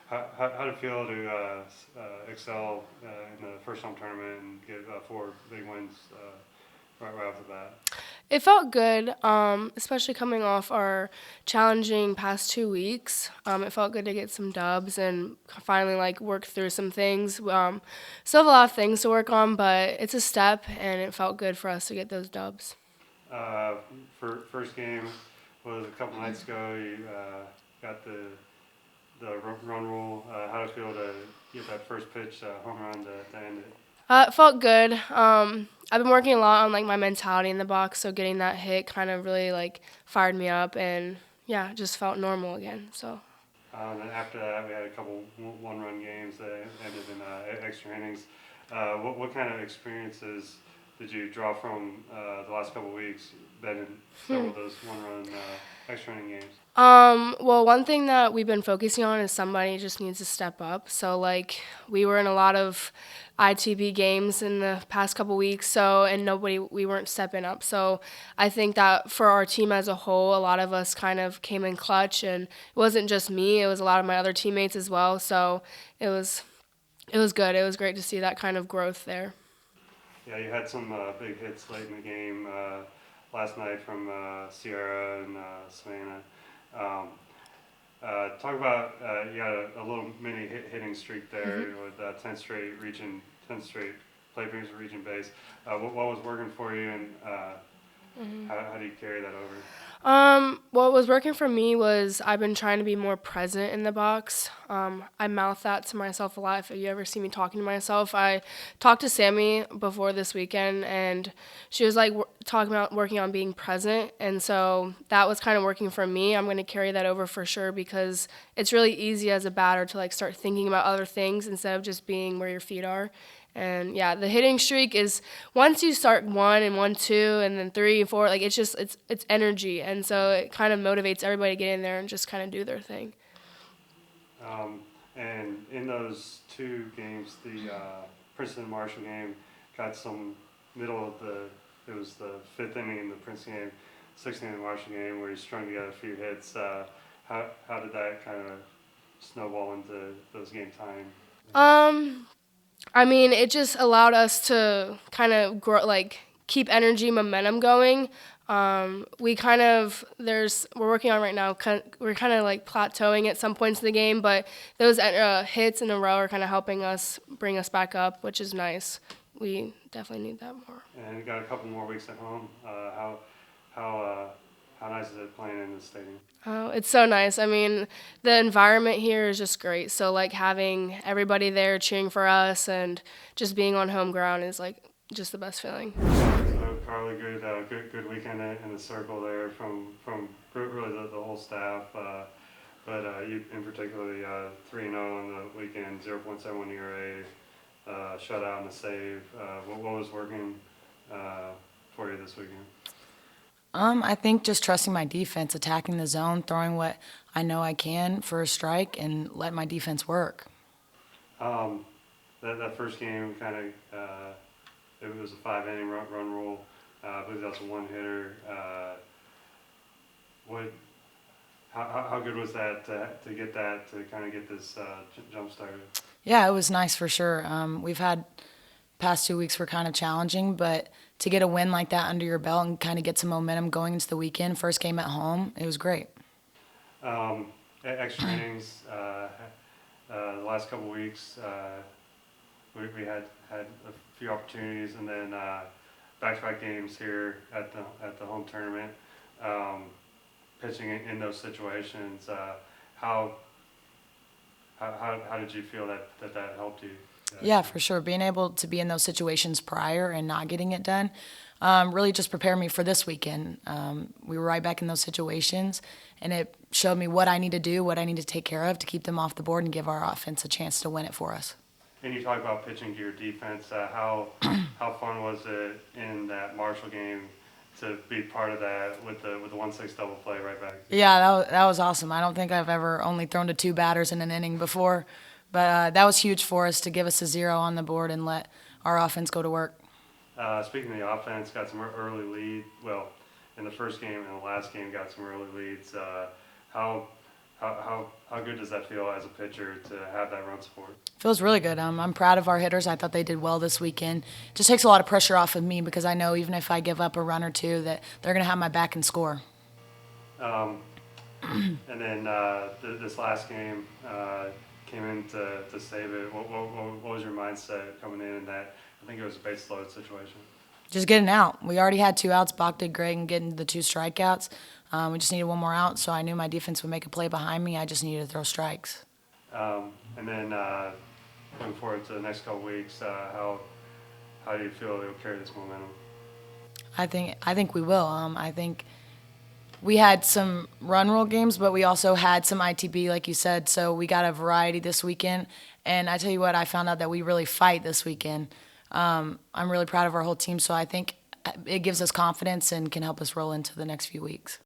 How did it feel to excel in the first home tournament and get four big wins right off the bat? It felt good, especially coming off our challenging past 2 weeks. It felt good to get some dubs and finally like work through some things. Still have a lot of things to work on, but it's a step, and it felt good for us to get those dubs. Uh, first game was a couple nights ago. You got the run rule. How did it feel to get that first pitch home run to end it? It felt good. I've been working a lot on like my mentality in the box, so getting that hit kind of really like fired me up, and yeah, just felt normal again. So And after that, we had a couple one-run games that ended in extra innings. What kind of experiences did you draw from the last couple of weeks? Been in several of those one-run extra inning games. Well, one thing that we've been focusing on is somebody just needs to step up. So, like, we were in a lot of ITB games in the past couple weeks, and we weren't stepping up. So, I think that for our team as a whole, a lot of us kind of came in clutch, and it wasn't just me; it was a lot of my other teammates as well. So, it was it was good. It was great to see that kind of growth there. Yeah, you had some big hits late in the game last night from Sierra and Savannah. Um, talk about you had a little mini hitting streak there with 10 straight players region base. What was working for you, and how do you carry that over? What was working for me was I've been trying to be more present in the box. I mouth that to myself a lot. If you ever see me talking to myself, I talked to Sammy before this weekend, and she was like talking about working on being present, and so that was kind of working for me. I'm going to carry that over for sure because it's really easy as a batter to like start thinking about other things instead of just being where your feet are. And yeah, the hitting streak is once you start one and one, two, and then three and four, like it's energy, and so it kind of motivates everybody to get in there and just kind of do their thing. Um, and in those two games, the Princeton Marshall game got some middle of the. It was the fifth inning in the Princeton game, sixth inning in the Marshall game where he strung together a few hits. How did that kind of snowball into those game time? Um, I mean, it just allowed us to kind of grow, like keep energy momentum going. We kind of we're working on right now. We're kind of like plateauing at some points in the game, but those hits in a row are kind of helping us bring us back up, which is nice. We definitely need that more. And you got a couple more weeks at home. How how nice is it playing in the stadium? Oh, it's so nice. I mean, the environment here is just great. So like having everybody there cheering for us and just being on home ground is like just the best feeling. So Karlie, good weekend in the circle there from really the whole staff. But you in particularly 3-0 on the weekend, 0.71 ERA, shutout and a save. What was working for you this weekend? I think just trusting my defense, attacking the zone, throwing what I know I can for a strike, and let my defense work. Um, that first game kind of it was a 5 inning run rule. I believe that was a one hitter. What how good was that to get that to kind of get this jump started? Yeah, it was nice for sure. We've had past 2 weeks were kind of challenging, but to get a win like that under your belt and kind of get some momentum going into the weekend, first game at home, it was great. Extra innings. The last couple weeks, we had a few opportunities, and then back-to-back games here at the home tournament. Um, Pitching in those situations, how, how did you feel that helped you? Yeah, for sure. Being able to be in those situations prior and not getting it done really just prepared me for this weekend. We were right back in those situations, and it showed me what I need to do, what I need to take care of to keep them off the board and give our offense a chance to win it for us. And you talk about pitching to your defense. How fun was it in that Marshall game to be part of that with the 1-6 double play right back? Yeah, that was awesome. I don't think I've ever only thrown to two batters in an inning before, but that was huge for us to give us a zero on the board and let our offense go to work. Speaking of the offense, got some early lead. Well, in the first game and the last game, got some early leads. How How good does that feel as a pitcher to have that run support? Feels really good. I'm proud of our hitters. I thought they did well this weekend. Just takes a lot of pressure off of me because I know even if I give up a run or two, that they're going to have my back and score. And then this last game came in to save it. What was your mindset coming in that? I think it was a base load situation. Just getting out. We already had 2 outs. Bach did great and getting the 2 strikeouts. We just needed 1 more out, so I knew my defense would make a play behind me. I just needed to throw strikes. And then looking forward to the next couple weeks, how do you feel you'll carry this momentum? I think we will. I think we had some run roll games, but we also had some ITB, like you said. So we got a variety this weekend. And I tell you what, I found out that we really fight this weekend. I'm really proud of our whole team. So I think it gives us confidence and can help us roll into the next few weeks.